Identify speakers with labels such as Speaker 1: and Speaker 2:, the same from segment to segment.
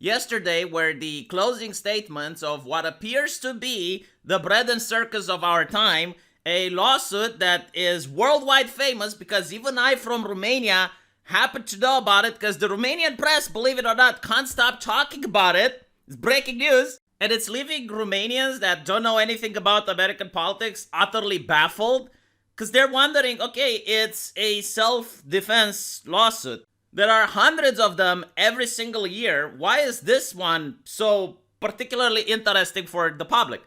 Speaker 1: yesterday were the closing statements of what appears to be the bread and circus of our time, a lawsuit that is worldwide famous because even I from Romania happen to know about it because the Romanian press, believe it or not, can't stop talking about it. It's breaking news. And it's leaving Romanians that don't know anything about American politics utterly baffled because they're wondering, okay, it's a self-defense lawsuit. There are hundreds of them every single year. Why is this one so particularly interesting for the public?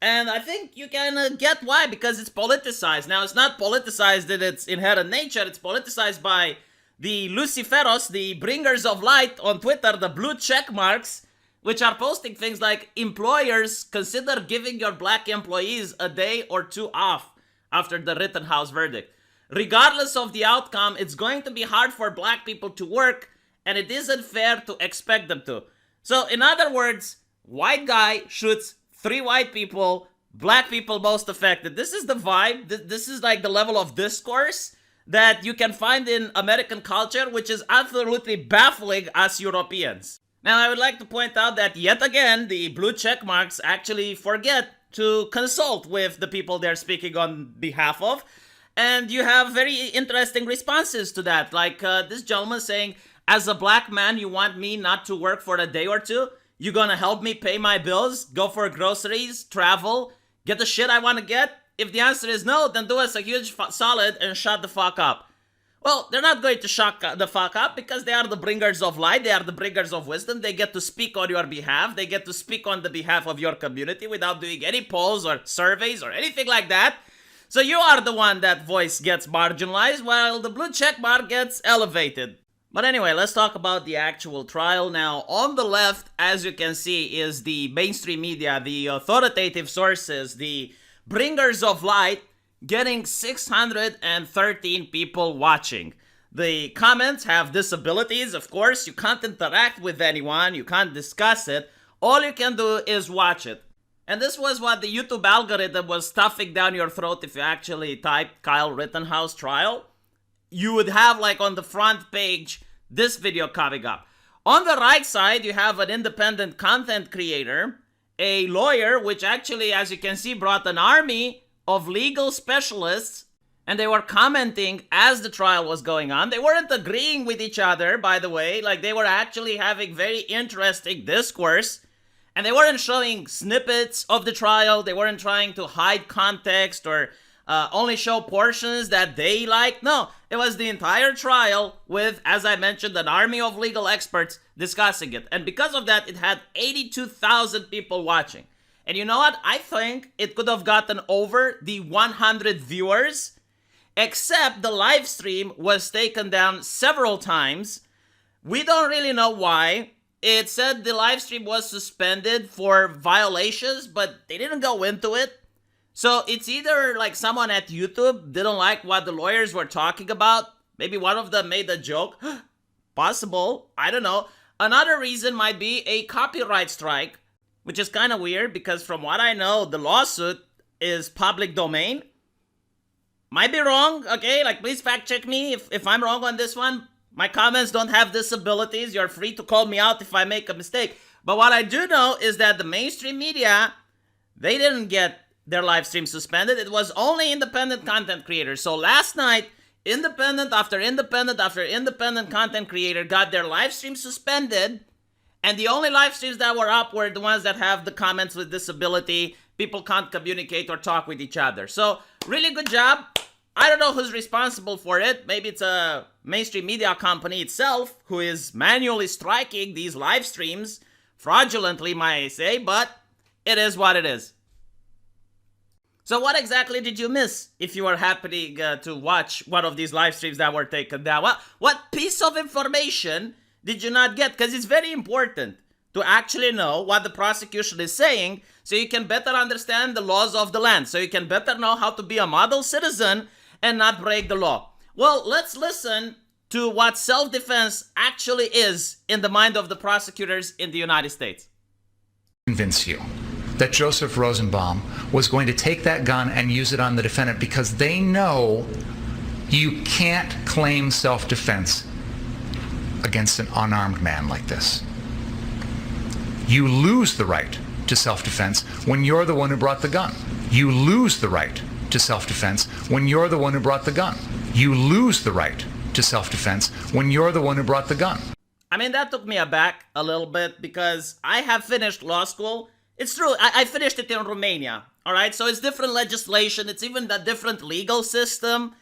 Speaker 1: And I think you can get why, because it's politicized. Now, it's not politicized in its inherent nature. It's politicized by the Luciferos, the bringers of light on Twitter, the blue check marks, which are posting things like, employers, consider giving your black employees a day or two off after the Rittenhouse verdict. Regardless of the outcome, it's going to be hard for black people to work, and it isn't fair to expect them to. So, in other words, white guy shoots 3 white people, black people most affected. This is the vibe. This is like the level of discourse that you can find in American culture, which is absolutely baffling us Europeans. Now, I would like to point out that yet again, the blue check marks actually forget to consult with the people they're speaking on behalf of. And you have very interesting responses to that. Like this gentleman saying, as a black man, you want me not to work for a day or two? You gonna help me pay my bills, go for groceries, travel, get the shit I want to get? If the answer is no, then do us a huge solid and shut the fuck up. Well, they're not going to shut the fuck up because they are the bringers of light. They are the bringers of wisdom. They get to speak on your behalf. They get to speak on the behalf of your community without doing any polls or surveys or anything like that. So you are the one that voice gets marginalized while the blue check mark gets elevated. But anyway, let's talk about the actual trial. Now, on the left, as you can see, is the mainstream media, the authoritative sources, the bringers of light, getting 613 people watching. The comments have disabilities, of course. You can't interact with anyone. You can't discuss it. All you can do is watch it. And this was what the YouTube algorithm was stuffing down your throat if you actually typed Kyle Rittenhouse trial. You would have, like, on the front page, this video coming up. On the right side, you have an independent content creator, a lawyer, which actually, as you can see, brought an army of legal specialists, and they were commenting as the trial was going on. They weren't agreeing with each other, by the way. Like, they were actually having very interesting discourse, and they weren't showing snippets of the trial. They weren't trying to hide context or only show portions that they liked. No, it was the entire trial with, as I mentioned, an army of legal experts discussing it. And because of that, it had 82,000 people watching. And you know what? I think it could have gotten over the 100 viewers, except the live stream was taken down several times. We don't really know why. It said the live stream was suspended for violations, but they didn't go into it. So it's either like someone at YouTube didn't like what the lawyers were talking about. Maybe one of them made a joke. Possible. I don't know. Another reason might be a copyright strike, which is kind of weird because from what I know, the lawsuit is public domain. Might be wrong, okay? Like, please fact check me if I'm wrong on this one. My comments don't have disabilities. You're free to call me out if I make a mistake. But what I do know is that the mainstream media, they didn't get their live stream suspended. It was only independent content creators. So last night, independent after independent after independent content creator got their live stream suspended. And the only live streams that were up were the ones that have the comments with disability. People can't communicate or talk with each other. So really good job. I don't know who's responsible for it. Maybe it's a mainstream media company itself who is manually striking these live streams fraudulently, might I say, but it is what it is. So what exactly did you miss if you were happening to watch one of these live streams that were taken down? What piece of information did you not get? Because it's very important to actually know what the prosecution is saying so you can better understand the laws of the land, so you can better know how to be a model citizen and not break the law. Well, let's listen to what self-defense actually is in the mind of the prosecutors in the United States.
Speaker 2: Convince you that Joseph Rosenbaum was going to take that gun and use it on the defendant because they know you can't claim self-defense against an unarmed man like this. You lose the right to self-defense when you're the one who brought the gun. You lose the right to self-defense when you're the one who brought the gun. You lose the right to self-defense when you're the one who brought the gun.
Speaker 1: I mean, that took me aback a little bit because I have finished law school. It's true, I finished it in Romania, all right? So it's different legislation, it's even a different legal system.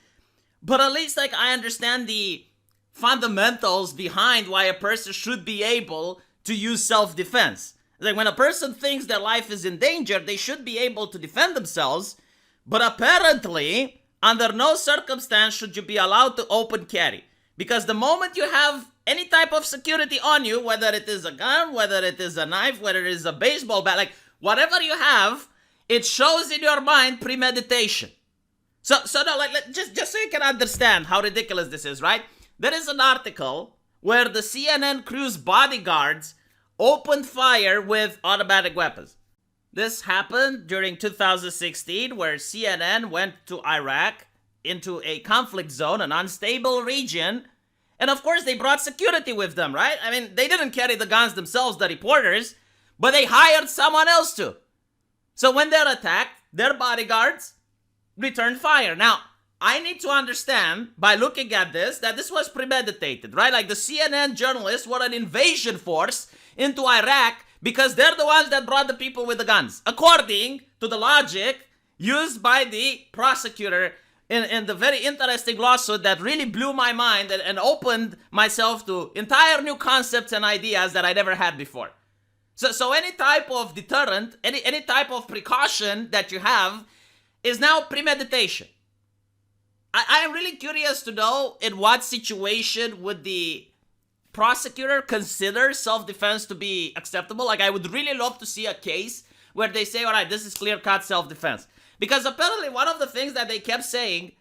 Speaker 1: But at least, like, I understand the fundamentals behind why a person should be able to use self-defense. Like, when a person thinks their life is in danger, they should be able to defend themselves. But apparently, under no circumstance should you be allowed to open carry. Because the moment you have any type of security on you, whether it is a gun, whether it is a knife, whether it is a baseball bat, like whatever you have, it shows in your mind premeditation. So no, like just so you can understand how ridiculous this is, right? There is an article where the CNN crew's bodyguards opened fire with automatic weapons. This happened during 2016, where CNN went to Iraq, into a conflict zone, an unstable region, and of course they brought security with them, right? I mean, they didn't carry the guns themselves, the reporters, but they hired someone else to. So when they're attacked, their bodyguards returned fire. Now, I need to understand, by looking at this, that this was premeditated, right? Like the CNN journalists were an invasion force into Iraq because they're the ones that brought the people with the guns, according to the logic used by the prosecutor in the very interesting lawsuit that really blew my mind and opened myself to entire new concepts and ideas that I never had before. So any type of deterrent, any type of precaution that you have is now premeditation. I am really curious to know in what situation would the prosecutor consider self-defense to be acceptable. Like, I would really love to see a case where they say, all right, this is clear-cut self-defense. Because apparently one of the things that they kept saying,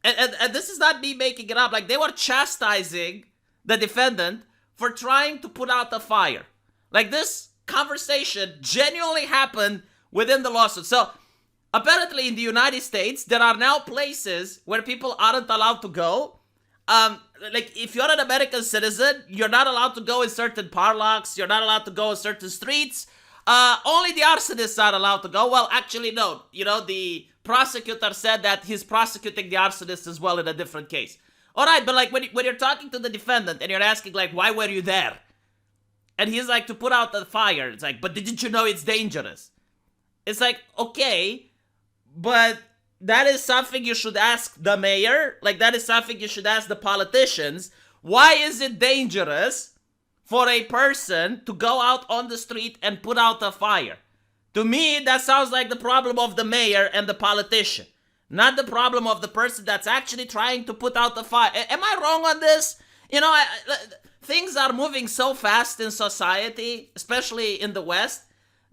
Speaker 1: and this is not me making it up, like they were chastising the defendant for trying to put out a fire. Like, this conversation genuinely happened within the lawsuit. So apparently in the United States, there are now places where people aren't allowed to go. Like, if you're an American citizen, you're not allowed to go in certain parlocks, you're not allowed to go in certain streets. Only the arsonists are allowed to go. Well, actually, no. You know, the prosecutor said that he's prosecuting the arsonist as well in a different case. All right, but like when you're talking to the defendant and you're asking, like, why were you there? And he's like, to put out the fire. It's like, but didn't you know it's dangerous? It's like, okay, but that is something you should ask the mayor. Like, that is something you should ask the politicians. Why is it dangerous for a person to go out on the street and put out a fire? To me, that sounds like the problem of the mayor and the politician, not the problem of the person that's actually trying to put out the fire. Am I wrong on this? You know, things are moving so fast in society, especially in the West,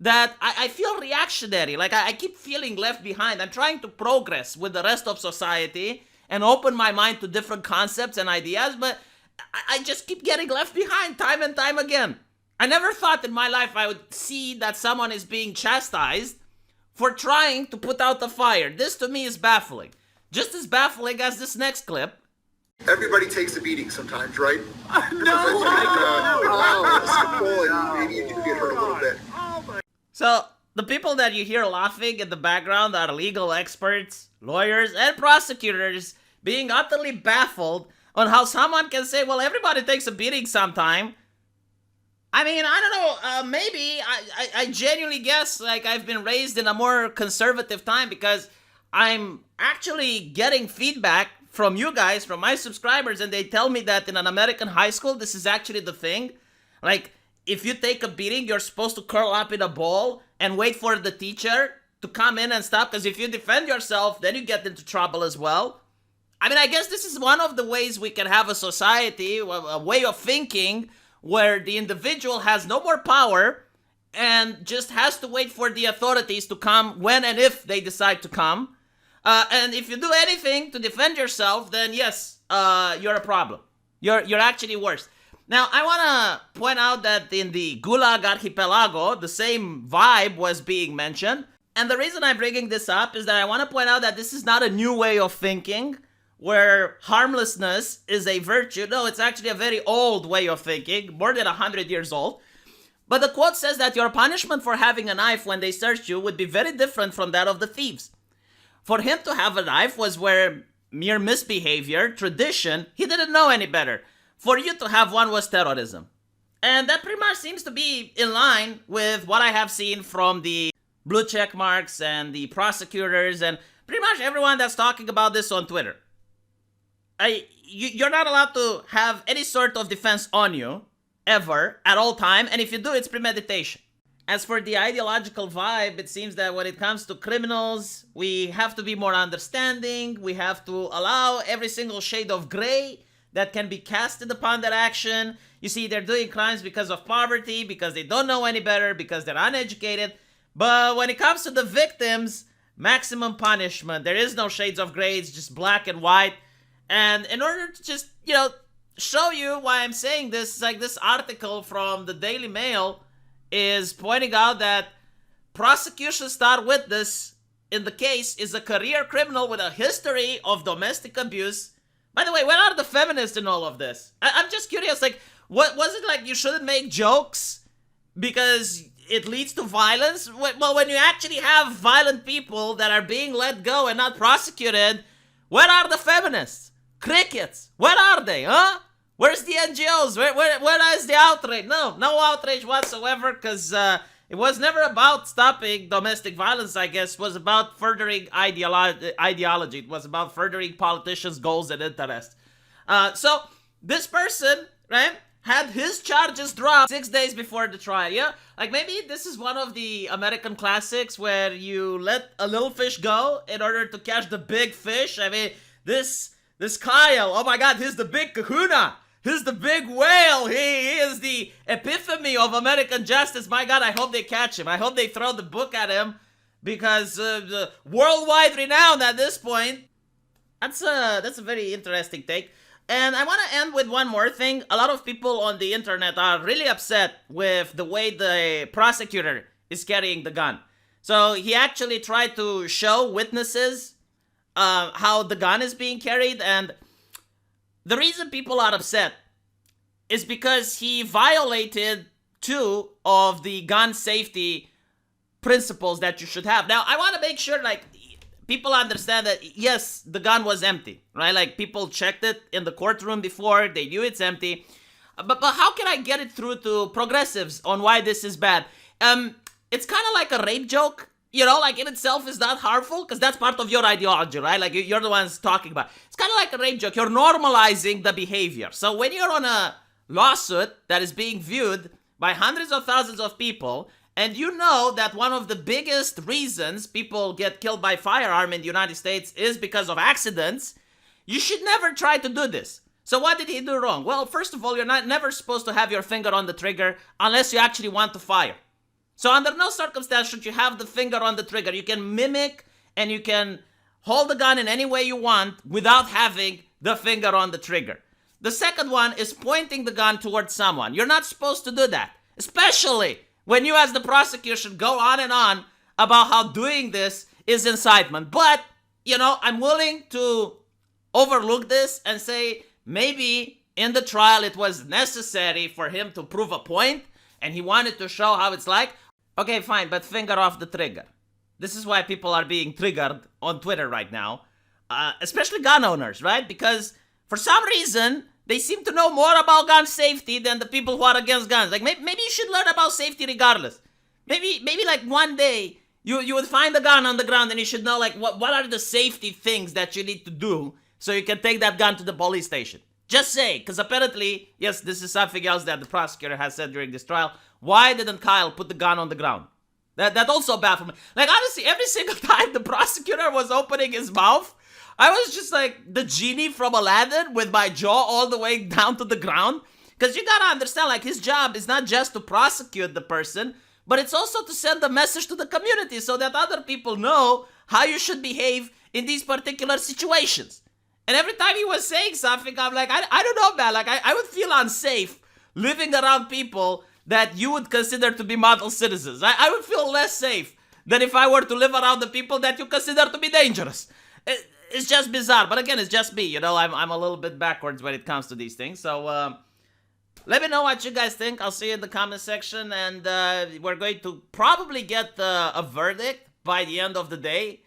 Speaker 1: that I feel reactionary. Like, I keep feeling left behind. I'm trying to progress with the rest of society and open my mind to different concepts and ideas, but I just keep getting left behind time and time again. I never thought in my life I would see that someone is being chastised for trying to put out the fire. This to me is baffling. Just as baffling as this next clip.
Speaker 3: Everybody takes a beating sometimes, right?
Speaker 4: No!
Speaker 3: And maybe you do get hurt a little bit.
Speaker 1: So, the people that you hear laughing in the background are legal experts, lawyers, and prosecutors being utterly baffled on how someone can say, well, everybody takes a beating sometime. I mean, I don't know, maybe, I genuinely guess, like, I've been raised in a more conservative time because I'm actually getting feedback from you guys, from my subscribers, and they tell me that in an American high school, this is actually the thing. Like, if you take a beating, you're supposed to curl up in a ball and wait for the teacher to come in and stop, because if you defend yourself, then you get into trouble as well. I mean, I guess this is one of the ways we can have a society, a way of thinking, where the individual has no more power and just has to wait for the authorities to come when and if they decide to come. And if you do anything to defend yourself, then yes, you're a problem. You're actually worse. Now, I want to point out that in the Gulag Archipelago, the same vibe was being mentioned. And the reason I'm bringing this up is that I want to point out that this is not a new way of thinking, where harmlessness is a virtue. No, it's actually a very old way of thinking, more than 100 years old. But the quote says that your punishment for having a knife when they searched you would be very different from that of the thieves. For him to have a knife was where mere misbehavior, tradition, he didn't know any better. For you to have one was terrorism. And that pretty much seems to be in line with what I have seen from the blue check marks and the prosecutors and pretty much everyone that's talking about this on Twitter. You're not allowed to have any sort of defense on you, ever, at all time, and if you do, it's premeditation. As for the ideological vibe, it seems that when it comes to criminals, we have to be more understanding, we have to allow every single shade of gray that can be casted upon their action. You see, they're doing crimes because of poverty, because they don't know any better, because they're uneducated. But when it comes to the victims, maximum punishment. There is no shades of gray, it's just black and white. And in order to just, show you why I'm saying this, like this article from the Daily Mail is pointing out that prosecution star witness in the case is a career criminal with a history of domestic abuse. By the way, where are the feminists in all of this? I'm just curious, like, what was it like you shouldn't make jokes because it leads to violence? Well, when you actually have violent people that are being let go and not prosecuted, where are the feminists? Crickets. Where are they, huh? Where's the NGOs? Where is the outrage? No outrage whatsoever, because it was never about stopping domestic violence, I guess. It was about furthering ideology. It was about furthering politicians' goals and interests. So this person, right, had his charges dropped 6 days before the trial, yeah? Like, maybe this is one of the American classics where you let a little fish go in order to catch the big fish. I mean, this Kyle, oh my God, he's the big kahuna. He's the big whale. He is the epitome of American justice. My God, I hope they catch him. I hope they throw the book at him because the worldwide renown at this point. That's a very interesting take. And I want to end with one more thing. A lot of people on the internet are really upset with the way the prosecutor is carrying the gun. So he actually tried to show witnesses how the gun is being carried, and the reason people are upset is because he violated 2 of the gun safety principles that you should have. Now, I want to make sure, like, people understand that, yes, the gun was empty, right? Like, people checked it in the courtroom before, they knew it's empty. But how can I get it through to progressives on why this is bad? It's kind of like a rape joke. Like in itself is not harmful because that's part of your ideology, right? Like you're the ones talking about. It's kind of like a rape joke. You're normalizing the behavior. So when you're on a lawsuit that is being viewed by hundreds of thousands of people, and you know that one of the biggest reasons people get killed by firearm in the United States is because of accidents, you should never try to do this. So what did he do wrong? Well, first of all, you're never supposed to have your finger on the trigger unless you actually want to fire. So under no circumstance should you have the finger on the trigger. You can mimic and you can hold the gun in any way you want without having the finger on the trigger. The second one is pointing the gun towards someone. You're not supposed to do that, especially when you as the prosecution go on and on about how doing this is incitement. But, I'm willing to overlook this and say maybe in the trial it was necessary for him to prove a point and he wanted to show how it's like. Okay, fine, but finger off the trigger. This is why people are being triggered on Twitter right now, especially gun owners, right? Because for some reason, they seem to know more about gun safety than the people who are against guns. Like, maybe you should learn about safety regardless. Maybe like one day, you would find a gun on the ground and you should know, like, what are the safety things that you need to do so you can take that gun to the police station. Just say, because apparently, yes, this is something else that the prosecutor has said during this trial. Why didn't Kyle put the gun on the ground? That's also bad for me. Like, honestly, every single time the prosecutor was opening his mouth, I was just like the genie from Aladdin with my jaw all the way down to the ground. Because you gotta understand, like, his job is not just to prosecute the person, but it's also to send a message to the community so that other people know how you should behave in these particular situations. And every time he was saying something, I'm like, I don't know, man. Like, I would feel unsafe living around people that you would consider to be model citizens. I would feel less safe than if I were to live around the people that you consider to be dangerous. It's just bizarre. But again, it's just me. I'm a little bit backwards when it comes to these things. So Let me know what you guys think. I'll see you in the comment section, and we're going to probably get a verdict by the end of the day.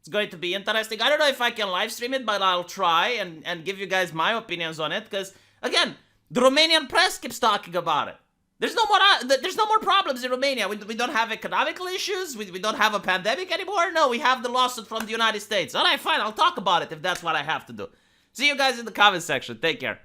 Speaker 1: It's going to be interesting. I don't know if I can live stream it, but I'll try and give you guys my opinions on it, because, again, the Romanian press keeps talking about it. There's no more problems in Romania. We don't have economical issues. We don't have a pandemic anymore. No, we have the lawsuit from the United States. All right, fine. I'll talk about it if that's what I have to do. See you guys in the comment section. Take care.